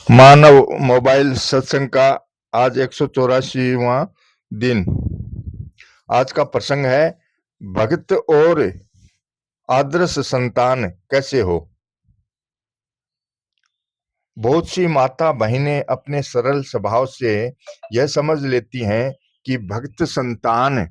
मानव mobile सत्संग का आज 184वां दिन। आज का प्रसंग है भक्त और आदर्श संतान कैसे हो। बहुत सी माता बहनें अपने सरल स्वभाव से यह समझ लेती हैं कि भक्त संतान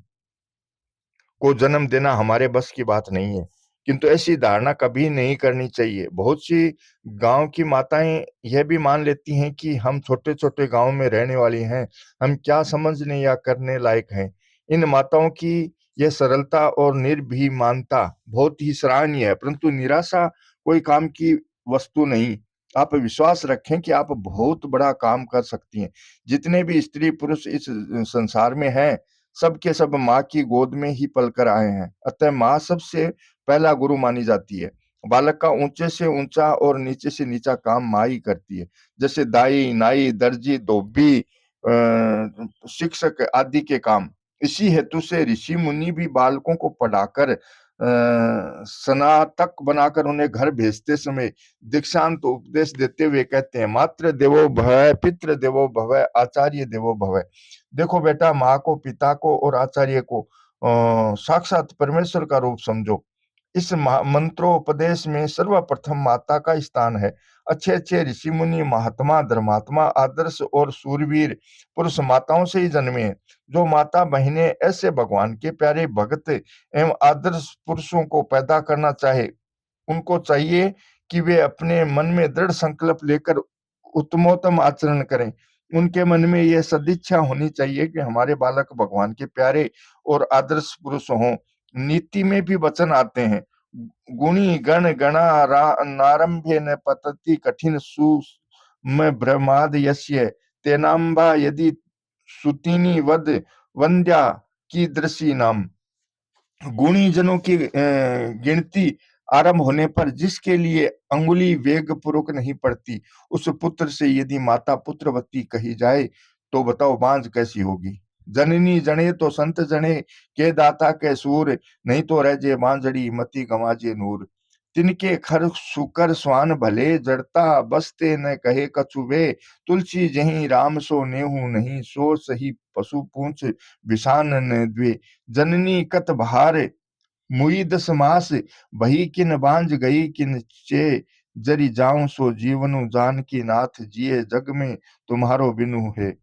को जन्म देना हमारे बस की बात नहीं है, किंतु ऐसी धारणा कभी नहीं करनी चाहिए। बहुत सी गांव की माताएं यह भी मान लेती हैं कि हम छोटे-छोटे गांव में रहने वाली हैं, हम क्या समझने या करने लायक हैं। इन माताओं की यह सरलता और निर्भीमानता बहुत ही सराहनीय है, परंतु निराशा कोई काम की वस्तु नहीं। आप विश्वास रखें कि आप बहुत बड़ा काम कर सकती हैं। जितने भी स्त्री पुरुष इस संसार में हैं, सब के सब माँ की गोद में ही पलकर आए हैं। अतः माँ सबसे पहला गुरु मानी जाती है। बालक का ऊंचे से ऊंचा और नीचे से नीचा काम माँ ही करती है। जैसे दाई, नाई, दर्जी, धोबी, शिक्षक आदि के काम। इसी हेतु से ऋषि मुनि भी बालकों को पढ़ाकर स्नातक बनाकर उन्हें घर भेजते समय दीक्षांत उपदेश देते हुए कहते हैं, मातृ देवो भव, पितृ देवो भव, आचार्य देवो भव। देखो बेटा, माँ को, पिता को और आचार्य को साक्षात परमेश्वर का रूप समझो। इस मंत्रोपदेश में सर्वप्रथम माता का स्थान है। अच्छे अच्छे ऋषि मुनि, महात्मा, धर्मात्मा, आदर्श और सूरवीर पुरुष माताओं से ही जन्मे हैं। जो माता बहनें ऐसे भगवान के प्यारे भक्त एवं आदर्श पुरुषों को पैदा करना चाहे, उनको चाहिए कि वे अपने मन में दृढ़ संकल्प लेकर उत्तमोत्तम आचरण करें। उनके मन में यह सदिच्छा होनी चाहिए कि हमारे बालक भगवान के प्यारे और आदर्श पुरुष हों। नीति में भी वचन आते हैं, गुणी गण गणा नारंभे न पतति कठिन सुम ब्रह्माद यस्य तेनाम्बा यदि सुतिनी वद वंद्या की दृषि नाम। गुणी जनों की गिनती आरंभ होने पर जिसके लिए अंगुली वेग पूर्वक नहीं पड़ती, उस पुत्र से यदि माता पुत्रवती कही जाए, तो बताओ बांझ कैसी होगी। जननी जने तो संत जने, के दाता के सूर, नहीं तो रह जे बांझड़ी मति गंवाजे नूर। तिनके खर सुकर स्वान भले, जड़ता बसते न कहे कछु वे, तुलसी जहीं राम सो नेहू नहीं, सो सही पशु पूंछ बिसान न द्वे। जननी कत बहार मुई दस मास, बही किन बांझ गई किन चे, जरी जाऊं सो जीवनु जानकी नाथ, जिए जग में तुम्हारो बिनु है।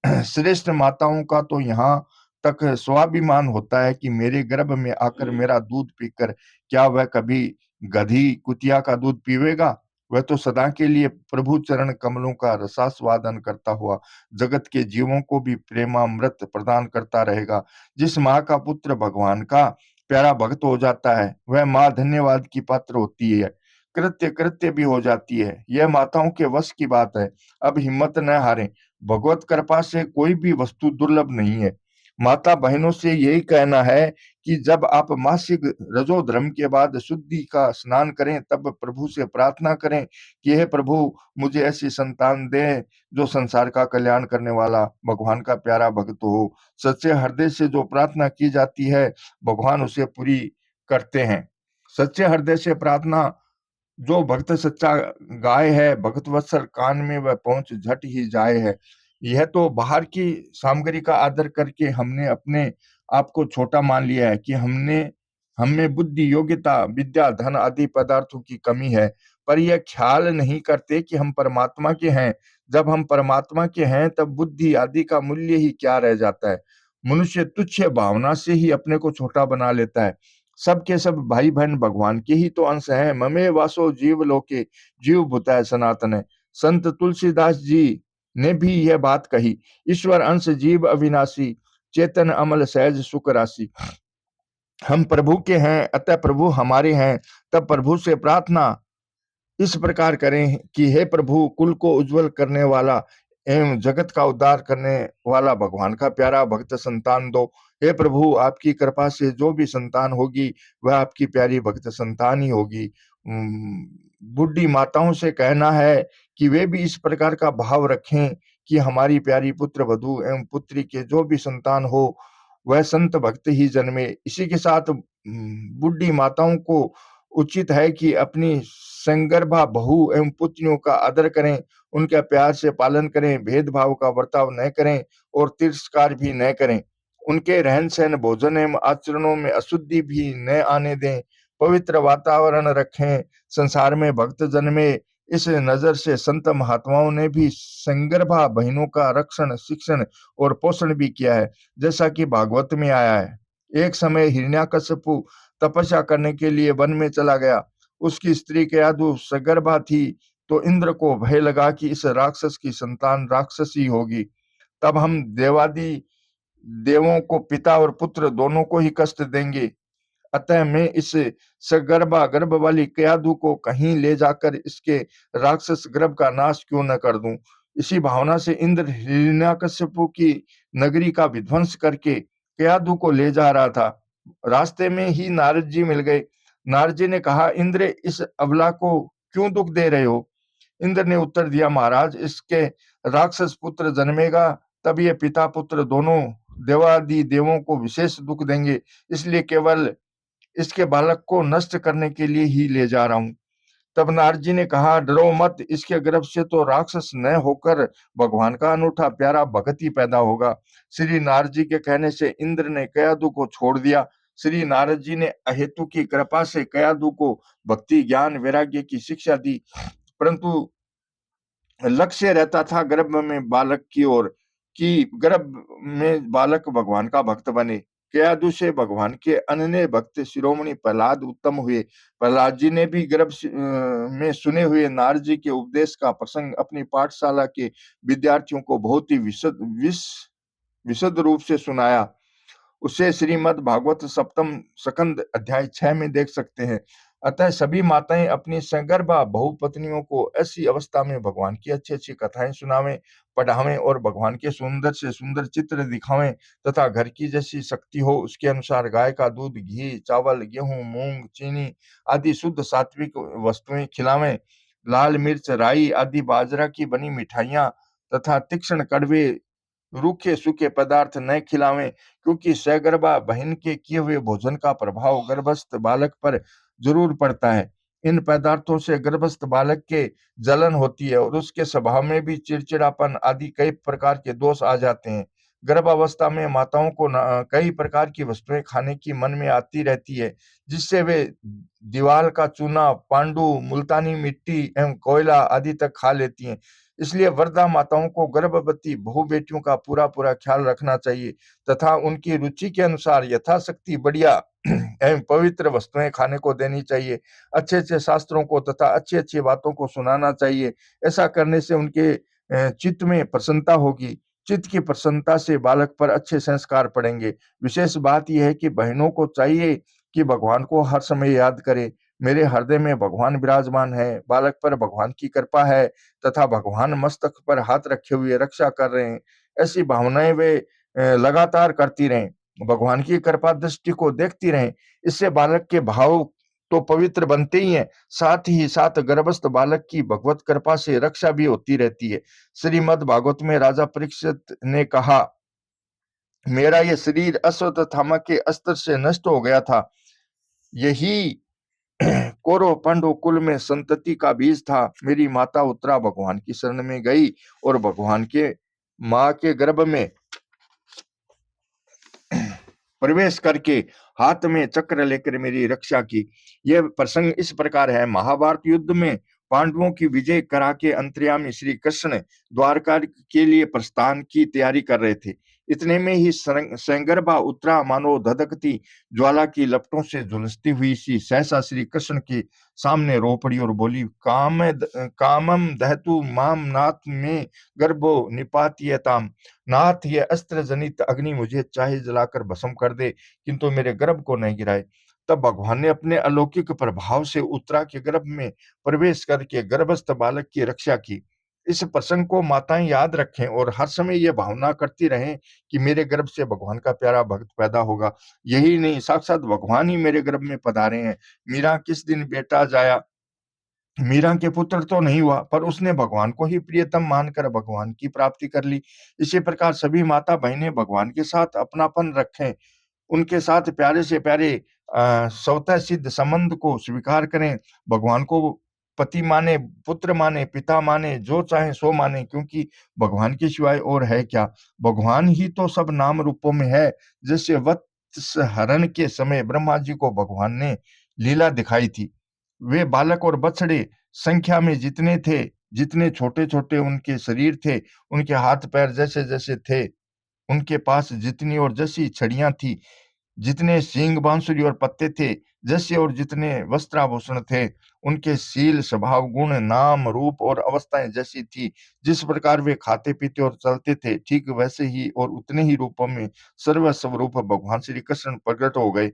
श्रेष्ठ माताओं का तो यहाँ तक स्वाभिमान होता है कि मेरे गर्भ में आकर मेरा दूध पीकर क्या वह कभी गधी कुतिया का दूध पीवेगा। वह तो सदा के लिए प्रभु चरण कमलों का रसास्वादन करता हुआ जगत के जीवों को भी प्रेमामृत प्रदान करता रहेगा। जिस माँ का पुत्र भगवान का प्यारा भक्त हो जाता है, वह माँ धन्यवाद की पात्र होती है, कृत्य कृत्य भी हो जाती है। यह माताओं के वश की बात है। अब हिम्मत न हारें, भगवत कृपा से कोई भी वस्तु दुर्लभ नहीं है। माता बहनों से यही कहना है कि जब आप मासिक रजोधर्म के बाद शुद्धि का स्नान करें, तब प्रभु से प्रार्थना करें कि हे प्रभु, मुझे ऐसी संतान दें जो संसार का कल्याण करने वाला भगवान का प्यारा भक्त हो। सच्चे हृदय से जो प्रार्थना की जाती है, भगवान उसे पूरी करते हैं। सच्चे हृदय से प्रार्थना जो भक्त सच्चा गाय है, भगत वत्सल कान में वह पहुंच झट ही जाए है। यह तो बाहर की सामग्री का आदर करके हमने अपने आप को छोटा मान लिया है कि हमें बुद्धि, योग्यता, विद्या, धन आदि पदार्थों की कमी है, पर यह ख्याल नहीं करते कि हम परमात्मा के हैं। जब हम परमात्मा के हैं, तब बुद्धि आदि का मूल्य ही क्या रह जाता है। मनुष्य तुच्छ भावना से ही अपने को छोटा बना लेता है। सब के सब भाई बहन भगवान के ही तो अंश हैं। ममे वासो जीव लोके, जीव भूताय सनातन है। संत तुलसीदास जी ने भी यह बात कही, ईश्वर अंश जीव अविनाशी, चेतन अमल सहज सुख राशि। हम प्रभु के हैं, अतः प्रभु हमारे हैं। तब प्रभु से प्रार्थना इस प्रकार करें कि हे प्रभु, कुल को उज्जवल करने वाला एवं जगत का उद्धार करने वाला भगवान का प्यारा भक्त संतान दो। हे प्रभु, आपकी कृपा से जो भी संतान होगी, वह आपकी प्यारी भक्त संतान ही होगी। बुढ़ी माताओं से कहना है कि वे भी इस प्रकार का भाव रखें कि हमारी प्यारी पुत्र वधू एवं पुत्री के जो भी संतान हो, वह संत भक्त ही जन्मे। इसी के साथ बुढ़ी माताओं को उचित है कि अपनी संगर्भा बहू एवं पुत्रियों का आदर करें, उनके प्यार से पालन करें, भेदभाव का बर्ताव न करें और तिरस्कार भी न करें। उनके रहन सहन, भोजन एवं आचरणों में अशुद्धि भी न आने दें। पवित्र वातावरण रखें। संसार में भक्त जन्मे, इस नजर से संत महात्माओं ने भी संगर्भा बहनों का रक्षण, शिक्षण और पोषण भी किया है, जैसा कि भागवत में आया है। एक समय हिरण्याकश्यपु तपस्या करने के लिए वन में चला गया। उसकी स्त्री केयादु सगर्भा थी, तो इंद्र को भय लगा कि इस राक्षस की संतान राक्षसी होगी। तब हम देवादि देवों को, पिता और पुत्र दोनों को ही कष्ट देंगे। अतः मैं इस सगर्भा गर्भ वाली केयादु को कहीं ले जाकर इसके राक्षस गर्भ का नाश क्यों न कर दूं। इसी भावना से इंद्र हिरण्याकश्यपु की नगरी का विध्वंस करके केयादु को ले जा रहा था। रास्ते में ही नारद जी मिल गए। नारद जी ने कहा, इंद्र, इस अबला को क्यों दुख दे रहे हो? इंद्र ने उत्तर दिया, महाराज, इसके राक्षस पुत्र जन्मेगा, तब ये पिता पुत्र दोनों देवादि देवों को विशेष दुख देंगे, इसलिए केवल इसके बालक को नष्ट करने के लिए ही ले जा रहा हूं। तब नारद जी ने कहा, डरो मत, इसके गर्भ से तो राक्षस न होकर भगवान का अनूठा प्यारा भगत ही पैदा होगा। श्री नारद जी के कहने से इंद्र ने कयादु को छोड़ दिया। श्री नारद जी ने अहेतु की कृपा से कयादु को भक्ति, ज्ञान, वैराग्य की शिक्षा दी, परंतु लक्ष्य रहता था गर्भ में बालक की ओर, कि गर्भ में बालक भगवान का भक्त बने। केयादु से भगवान के अनन्य भक्त शिरोमणि प्रहलाद उत्तम हुए। प्रहलाद जी ने भी में सुने हुए नारद जी के उपदेश का प्रसंग अपनी पाठशाला के विद्यार्थियों को बहुत ही विशद रूप से सुनाया। उसे श्रीमद् भागवत सप्तम स्कंद अध्याय 6 में देख सकते हैं। अतः सभी माताएं अपनी सगर्भा बहुपत्नियों को ऐसी अवस्था में भगवान की अच्छी अच्छी कथाएं सुनावें, पढ़ावें और भगवान के सुंदर से सुंदर चित्र दिखावें तथा घर की जैसी शक्ति हो उसके अनुसार गाय का दूध, घी, चावल, गेहूं, मूंग, चीनी आदि शुद्ध सात्विक वस्तुएं खिलावें। लाल मिर्च, राई आदि बाजरा की बनी मिठाइयां तथा तीक्ष्ण कड़वे रूखे सूखे पदार्थ न खिलावें, क्योंकि सगर्भा बहन के किए हुए भोजन का प्रभाव गर्भस्थ बालक पर जरूर पड़ता है। इन पदार्थों से गर्भस्थ बालक के जलन होती है और उसके स्वभाव में भी चिड़चिड़ापन आदि कई प्रकार के दोष आ जाते हैं। गर्भावस्था में माताओं को कई प्रकार की वस्तुएं खाने की मन में आती रहती है, जिससे वे दीवाल का चूना, पांडु, मुल्तानी मिट्टी एवं कोयला आदि तक खा लेती हैं। इसलिए वृद्धा माताओं को गर्भवती बहु बेटियों का पूरा पूरा ख्याल रखना चाहिए तथा उनकी रुचि के अनुसार यथाशक्ति बढ़िया एवं पवित्र वस्तुएं खाने को देनी चाहिए। अच्छे अच्छे शास्त्रों को तथा अच्छी अच्छी बातों को सुनाना चाहिए। ऐसा करने से उनके चित्त में प्रसन्नता होगी। चित्त की प्रसन्नता से बालक पर अच्छे संस्कार पड़ेंगे। विशेष बात यह है कि बहनों को चाहिए कि भगवान को हर समय याद करें। मेरे हृदय में भगवान विराजमान है, बालक पर भगवान की कृपा है तथा भगवान मस्तक पर हाथ रखे हुए रक्षा कर रहे हैं। ऐसी भावनाएं वे लगातार करती रहें, भगवान की कृपा दृष्टि को देखती रहें। इससे बालक के भाव तो पवित्र बनते ही हैं, साथ ही साथ गर्भस्थ बालक की भगवत कृपा से रक्षा भी होती रहती है। श्रीमद् भागवत में राजा परीक्षित ने कहा, मेरा ये शरीर अश्वत्थामा के अस्त्र से नष्ट हो गया था। यही कौरव पांडव कुल में संतति का बीज था। मेरी माता उत्तरा भगवान की शरण में गई और भगवान के मां के गर्भ में प्रवेश करके हाथ में चक्र लेकर मेरी रक्षा की। यह प्रसंग इस प्रकार है। महाभारत युद्ध में पांडवों की विजय करा के अंतर्यामी श्री कृष्ण द्वारका के लिए प्रस्थान की तैयारी कर रहे थे। इतने में ही संगर्भा उत्तरा मानो धधकती ज्वाला की लपटों से झुलसती हुई सी सहसा श्री कृष्ण के सामने रो पड़ी और बोली, कामम दहतु माम नाथ में गर्भो निपात्यताम। नाथ, ये अस्त्र जनित अग्नि मुझे चाहे जलाकर भस्म कर दे, किंतु मेरे गर्भ को नहीं गिराए। तब भगवान ने अपने अलौकिक प्रभाव से उत्तरा के गर्भ में प्रवेश करके गर्भस्थ बालक की रक्षा की। इस प्रसंग को माताएं याद रखें और हर समय यह भावना करती रहें कि मेरे गर्भ से भगवान का प्यारा भक्त पैदा होगा। यही नहीं, साक्षात भगवान ही मेरे गर्भ में पधारे हैं। मीरा किस दिन बेटा जाया, मीरा के पुत्र तो नहीं हुआ, पर उसने भगवान को ही प्रियतम मानकर भगवान की प्राप्ति कर ली। इसी प्रकार सभी माता बहनें भगवान के साथ अपनापन रखें, उनके साथ प्यारे से प्यारे स्वतः सिद्ध संबंध को स्वीकार करें, भगवान को पति माने, पुत्र माने, पिता माने, जो चाहे सो माने, क्योंकि भगवान के सिवाय और है क्या? भगवान ही तो सब नाम रूपों में है। जैसे वत्स हरण के समय ब्रह्मा जी को भगवान ने लीला दिखाई थी। वे बालक और बछड़े संख्या में जितने थे, जितने छोटे-छोटे उनके शरीर थे, उनके हाथ पैर जैसे-जैसे थे, उनके पास जितनी और जैसी छड़ियां थी, जितने सींग बांसुरी और पत्ते थे, जैसे और जितने वस्त्राभूषण थे, उनके शील स्वभाव गुण नाम रूप और अवस्थाएं जैसी थी, जिस प्रकार वे खाते पीते और चलते थे, ठीक वैसे ही और उतने ही रूपों में सर्वस्वरूप भगवान श्री कृष्ण प्रकट हो गए।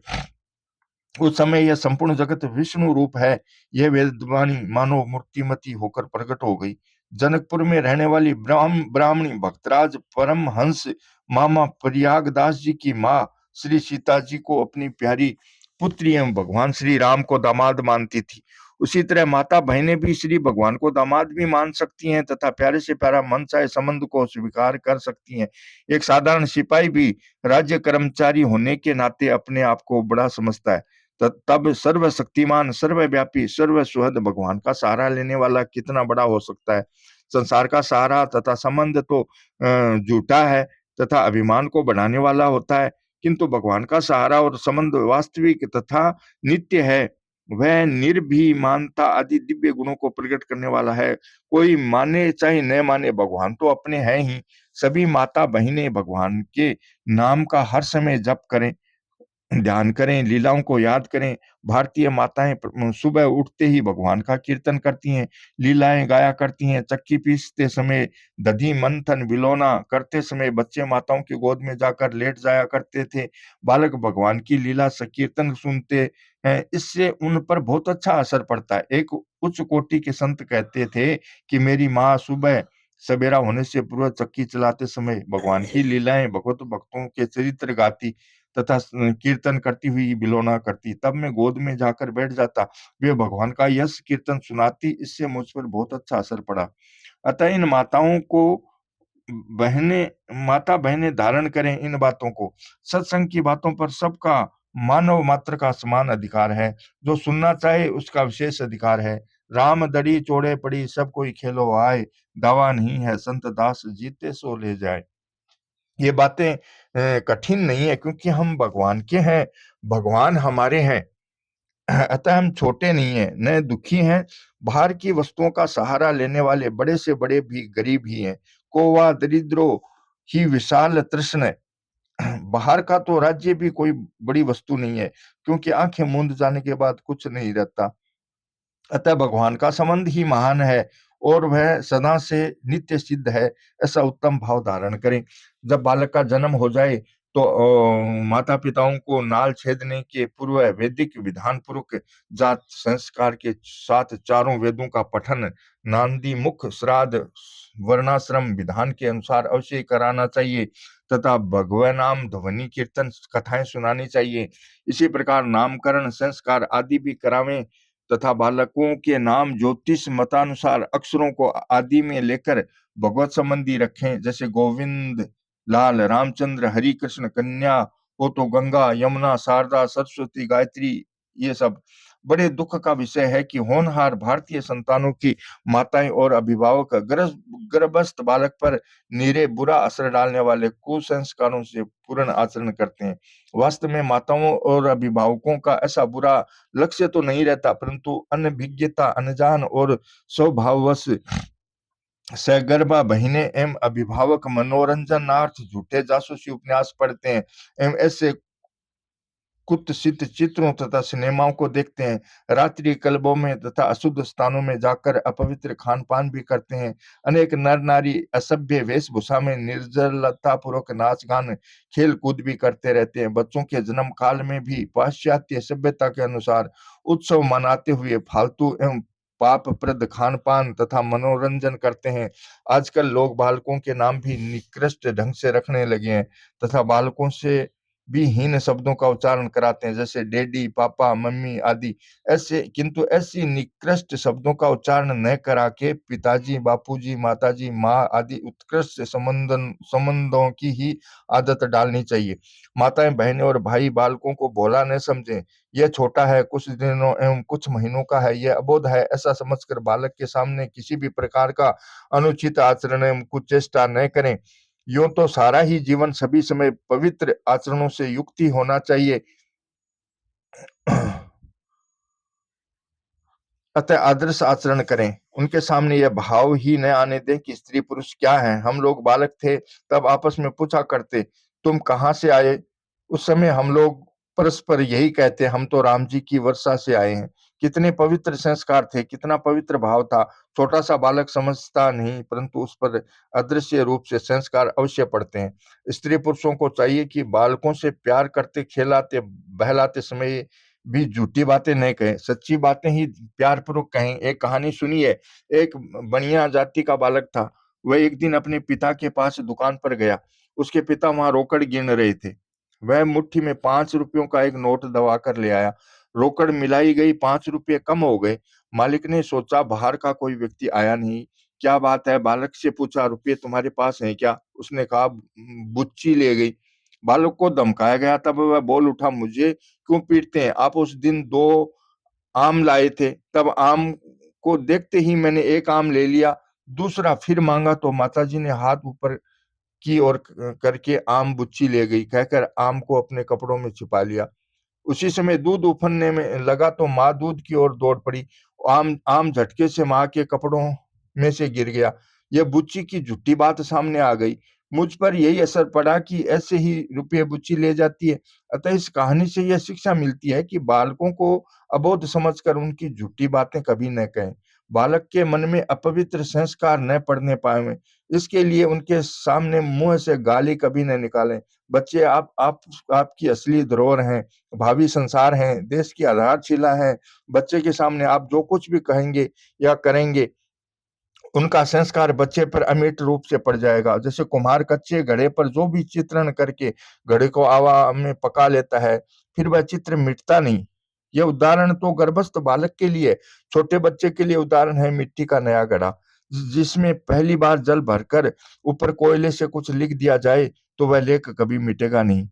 उस समय यह संपूर्ण जगत विष्णु रूप है, यह वेदवाणी मानो मूर्तिमती होकर प्रकट हो गई। जनकपुर में रहने वाली ब्राह्मणी भक्तराज परमहंस मामा प्रयागदास जी की माँ श्री सीता जी को अपनी प्यारी पुत्री एवं भगवान श्री राम को दामाद मानती थी। उसी तरह माता बहनें भी श्री भगवान को दामाद भी मान सकती हैं तथा प्यारे से प्यारा मन चाहे संबंध को स्वीकार कर सकती हैं। एक साधारण सिपाही भी राज्य कर्मचारी होने के नाते अपने आप को बड़ा समझता है। तब सर्वशक्तिमान, सर्वव्यापी, सर्वसुहद भगवान का सहारा लेने वाला कितना बड़ा हो सकता है। संसार का सहारा तथा संबंध तो झूठा है तथा अभिमान को बढ़ाने वाला होता है, किंतु भगवान का सहारा और संबंध वास्तविक तथा नित्य है। वह निर्भीमानता आदि दिव्य गुणों को प्रकट करने वाला है। कोई माने चाहे न माने, भगवान तो अपने हैं ही। सभी माता बहिनें भगवान के नाम का हर समय जप करें, ध्यान करें, लीलाओं को याद करें। भारतीय माताएं सुबह उठते ही भगवान का कीर्तन करती हैं, लीलाएं गाया करती हैं। चक्की पीसते समय, दधी मंथन विलोना करते समय बच्चे माताओं की गोद में जाकर लेट जाया करते थे। बालक भगवान की लीला कीर्तन सुनते हैं, इससे उन पर बहुत अच्छा असर पड़ता है। एक उच्च कोटि के संत कहते थे कि मेरी माँ सुबह सवेरा होने से पूर्व चक्की चलाते समय भगवान की लीलाएं, भगवत भक्तों के चरित्र गाती तथा कीर्तन करती हुई बिलोना करती। तब मैं गोद में जाकर बैठ जाता, वे भगवान का यश कीर्तन सुनाती। इससे मुझ पर बहुत अच्छा असर पड़ा। अतः इन माताओं को बहनें माता बहनें धारण करें इन बातों को। सत्संग की बातों पर सबका मानव मात्र का समान अधिकार है। जो सुनना चाहे उसका विशेष अधिकार है। राम दड़ी चौड़े पड़ी सब कोई खेलो आए, दावा नहीं है संत दास जीते सो ले जाए। ये बातें कठिन नहीं है, क्योंकि हम भगवान के हैं, भगवान हमारे हैं। अतः हम छोटे नहीं हैं, न दुखी हैं। बाहर की वस्तुओं का सहारा लेने वाले बड़े से बड़े भी गरीब ही हैं। को वा दरिद्रो ही विशाल तृष्ण। बाहर का तो राज्य भी कोई बड़ी वस्तु नहीं है, क्योंकि आंखें मूंद जाने के बाद कुछ नहीं रहता। अतः भगवान का संबंध ही महान है और वह सदा से नित्य सिद्ध है। ऐसा उत्तम भाव धारण करें। जब बालक का जन्म हो जाए तो माता पिताओं को नाल छेदने के पूर्व वैदिक विधान पूर्वक जात संस्कार के साथ चारों वेदों का पठन नांदी मुख श्राद्ध वर्णाश्रम विधान के अनुसार अवश्य कराना चाहिए तथा भगवान नाम ध्वनि कीर्तन कथाएं सुनानी चाहिए। इसी प्रकार नामकरण संस्कार आदि भी करावें तथा बालकों के नाम ज्योतिष मतानुसार अक्षरों को आदि में लेकर भगवत संबंधी रखें। जैसे गोविंद, लाल, रामचंद्र, हरि कृष्ण, कन्या हो तो गंगा, यमुना, शारदा, सरस्वती, गायत्री। ये सब बड़े दुख का विषय है कि होनहार भारतीय संतानों की माताएं और अभिभावक गर्भस्थ बालक पर निरे बुरा असर डालने वाले कुसंस्कारों से पूर्ण आचरण करते हैं। वास्तव में माताओं और अभिभावकों का ऐसा बुरा लक्ष्य तो नहीं रहता, परंतु अनभिज्ञता, अनजान और स्वभाववश सगर्भा बहिनें एवं अभिभावक मनोरंजनार्थ झूठे जासूसी उपन्यास पढ़ते हैं एवं ऐसे कुत्सित चित्रों तथा सिनेमाओं को देखते हैं। रात्रि क्लबों में तथा अशुद्ध स्थानों में जाकर अपवित्र खान पान भी करते हैं। अनेक नर नारी असभ्य वेशभूषा में निर्जलता पूर्वक नाच गान खेल कूद भी करते रहते हैं। बच्चों के जन्म काल में भी पाश्चात्य सभ्यता के अनुसार उत्सव मनाते हुए फालतू एवं पापप्रद खान पान तथा मनोरंजन करते हैं। आजकल लोग बालकों के नाम भी निकृष्ट ढंग से रखने लगे हैं तथा बालकों से भी हीन शब्दों का उच्चारण कराते हैं, जैसे डैडी, पापा, मम्मी आदि। ऐसे किंतु ऐसी निकृष्ट शब्दों का उच्चारण न करा के पिताजी, बापूजी, माताजी, माँ आदि उत्कृष्ट संबंधों की ही आदत डालनी चाहिए। माताएं, बहनें और भाई बालकों को भोला न समझें। यह छोटा है, कुछ दिनों एवं कुछ महीनों का है, यह अबोध है, ऐसा समझकर बालक के सामने किसी भी प्रकार का अनुचित आचरण एवं कुचेष्टा न करें। यूं तो सारा ही जीवन सभी समय पवित्र आचरणों से युक्त ही होना चाहिए। अतः आदर्श आचरण करें। उनके सामने यह भाव ही न आने दें कि स्त्री पुरुष क्या है। हम लोग बालक थे तब आपस में पूछा करते, तुम कहाँ से आए? उस समय हम लोग परस्पर यही कहते, हम तो राम जी की वर्षा से आए हैं। कितने पवित्र संस्कार थे, कितना पवित्र भाव था। छोटा सा बालक समझता नहीं, परंतु उस पर अदृश्य रूप से संस्कार अवश्य पड़ते हैं। स्त्री पुरुषों को चाहिए कि बालकों से प्यार करते, खिलाते, बहलाते समय भी झूठी बातें नहीं कहें, सच्ची बातें ही प्यार पूर्वक कहें। एक कहानी सुनिए। एक बनिया जाति का बालक था। वह एक दिन अपने पिता के पास दुकान पर गया। उसके पिता वहां रोकड़ गिन रहे थे। वह मुट्ठी में 5 रुपयों का एक नोट दबा कर ले आया। रोकड़ मिलाई गई, 5 रुपये कम हो गए। मालिक ने सोचा बाहर का कोई व्यक्ति आया नहीं, क्या बात है? बालक से पूछा, रुपये तुम्हारे पास हैं क्या? उसने कहा, बुच्ची ले गई। बालक को धमकाया गया, तब वह बोल उठा, मुझे क्यों पीटते हैं? आप उस दिन 2 आम लाए थे, तब आम को देखते ही मैंने एक आम ले लिया। दूसरा फिर मांगा तो माताजी ने हाथ ऊपर की ओर करके आम बुच्ची ले गई, कहकर आम को अपने कपड़ों में छिपा लिया। उसी समय दूध उफनने में लगा तो माँ दूध की ओर दौड़ पड़ी। आम आम झटके से माँ के कपड़ों में से गिर गया। यह बुच्ची की झूठी बात सामने आ गई। मुझ पर यही असर पड़ा कि ऐसे ही रुपये बुच्ची ले जाती है। अतः इस कहानी से यह शिक्षा मिलती है कि बालकों को अबोध समझकर उनकी झूठी बातें कभी न कहें। बालक के मन में अपवित्र संस्कार न पड़ने पाए, इसके लिए उनके सामने मुंह से गाली कभी न निकालें। बच्चे आप आपकी असली धरोहर हैं, भावी संसार हैं, देश की आधारशिला है। बच्चे के सामने आप जो कुछ भी कहेंगे या करेंगे, उनका संस्कार बच्चे पर अमिट रूप से पड़ जाएगा। जैसे कुम्हार कच्चे घड़े पर जो भी चित्रण करके घड़े को आवा में पका लेता है, फिर वह चित्र मिटता नहीं। यह उदाहरण तो गर्भस्थ बालक के लिए, छोटे बच्चे के लिए उदाहरण है मिट्टी का नया घड़ा, जिसमें पहली बार जल भरकर ऊपर कोयले से कुछ लिख दिया जाए तो वह लेख कभी मिटेगा नहीं।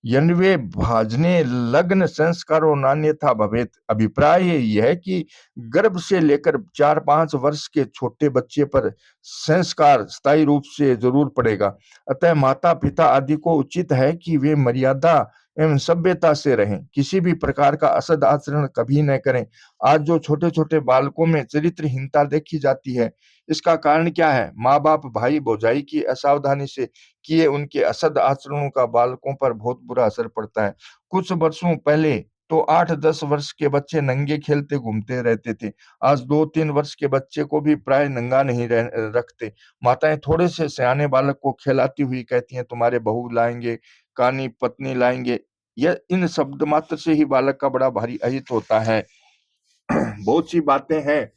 यन्वे भाजने लग्न संस्कारो नान्यथा भवेत। अभिप्राय यह है कि गर्भ से लेकर 4-5 वर्ष के छोटे बच्चे पर संस्कार स्थायी रूप से जरूर पड़ेगा। अतः माता पिता आदि को उचित है कि वे मर्यादा एवं सभ्यता से रहें, किसी भी प्रकार का असद आचरण कभी न करें। आज जो छोटे छोटे बालकों में चरित्रहीनता देखी जाती है, इसका कारण क्या है? माँ बाप, भाई भौजाई की असावधानी से किए उनके असद आचरणों का बालकों पर बहुत बुरा असर पड़ता है। कुछ वर्षों पहले तो 8-10 वर्ष के बच्चे नंगे खेलते घूमते रहते थे। आज 2-3 वर्ष के बच्चे को भी प्राय नंगा नहीं रखते। माताएं थोड़े से सयाने बालक को खिलाती हुई कहती हैं, तुम्हारे बहू लाएंगे, कानी पत्नी लाएंगे। यह इन शब्द मात्र से ही बालक का बड़ा भारी अहित होता है। बहुत सी बातें हैं,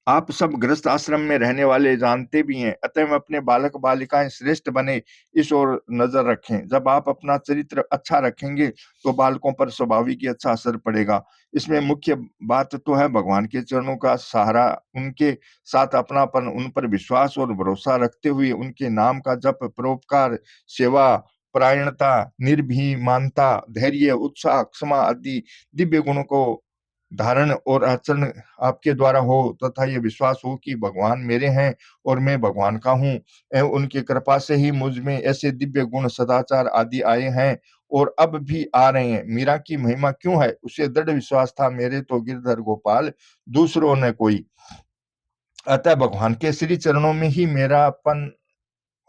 आप सब गृहस्थ आश्रम में रहने वाले जानते भी हैं। अतः में अपने बालक बालिकाएं श्रेष्ठ बने, इस ओर नजर रखें। जब आप अपना चरित्र अच्छा रखेंगे तो बालकों पर स्वाभाविक ही अच्छा असर पड़ेगा। इसमें मुख्य बात तो है भगवान के चरणों का सहारा, उनके साथ अपनापन, उन पर विश्वास और भरोसा रखते हुए उनके नाम का जप, परोपकार, सेवा, परायणता, निर्भीमानता, धैर्य, उत्साह, क्षमा आदि दिव्य गुणों को धारण और आचरण आपके द्वारा हो, तथा ये विश्वास हो कि भगवान मेरे हैं और मैं भगवान का हूँ, एवं उनकी कृपा से ही मुझ में ऐसे दिव्य गुण, सदाचार आदि आए हैं और अब भी आ रहे हैं। मीरा की महिमा क्यों है? उसे दृढ़ विश्वास था, मेरे तो गिरधर गोपाल दूसरों ने कोई। अतः भगवान के श्री चरणों में ही मेरापन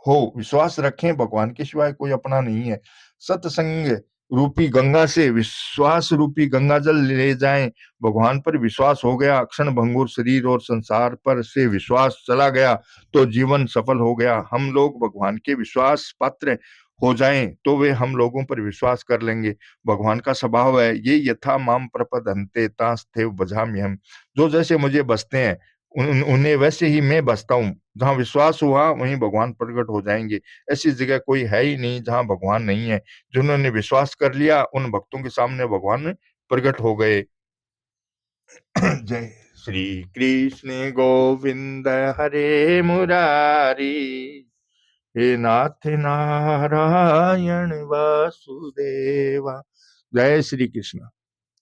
हो, विश्वास रखें, भगवान के सिवाय कोई अपना नहीं है। सत्संग रूपी गंगा से विश्वास रूपी गंगा जल ले जाएं। भगवान पर विश्वास हो गया, क्षण भंगुर शरीर और संसार पर से विश्वास चला गया तो जीवन सफल हो गया। हम लोग भगवान के विश्वास पात्र हो जाएं तो वे हम लोगों पर विश्वास कर लेंगे। भगवान का स्वभाव है, ये यथा माम प्रपद्यन्ते तांस्तैव भजाम्यहम्। जो जैसे मुझे बसते हैं उन्हें वैसे ही मैं बसता हूँ। जहां विश्वास हुआ वहीं भगवान प्रकट हो जाएंगे। ऐसी जगह कोई है ही नहीं जहां भगवान नहीं है। जिन्होंने विश्वास कर लिया उन भक्तों के सामने भगवान प्रकट हो गए। जय श्री कृष्ण गोविंद हरे मुरारी, हे नाथ नारायण वासुदेवा। जय श्री कृष्ण।